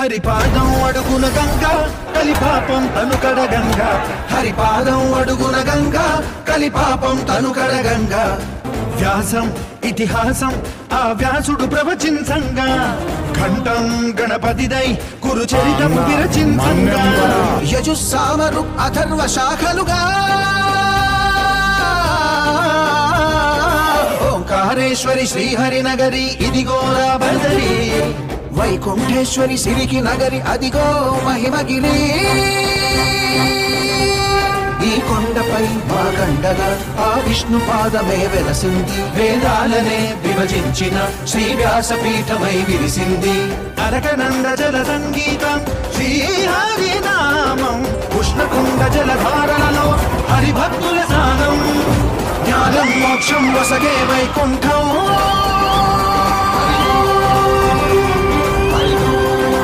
హరిపాదం అడుగున గంగా కలిపాపం తనుకడ గంగా హరిపాదం అడుగున గంగా కలిపాపం తనుకడ గంగా వ్యాసం ఇతిహాసం ఆ వ్యాసుడు ప్రవచించంగా ఘంటం గణపతిదై కురుచరితం విరచించంగా యజుస్సామరు అథర్వ శాఖలుగా ఓంకారేశ్వరి శ్రీహరి నగరి ఇదిగోరా బదరి వైకుంఠేశ్వరి సిరికి నగరి అదిగో మహిమగిరి ఈ కొండపై మా గండగా ఆ విష్ణు పాదమే వెలసింది వేదాలనే విభజించిన శ్రీ వ్యాసపీఠమై విరిసింది అరకనంద జల సంగీతం శ్రీహరి నామం ఉష్ణకుండ జలధారణలో హరిభక్తుల సాగం జ్ఞానం మోక్షం వసగే వైకుంఠం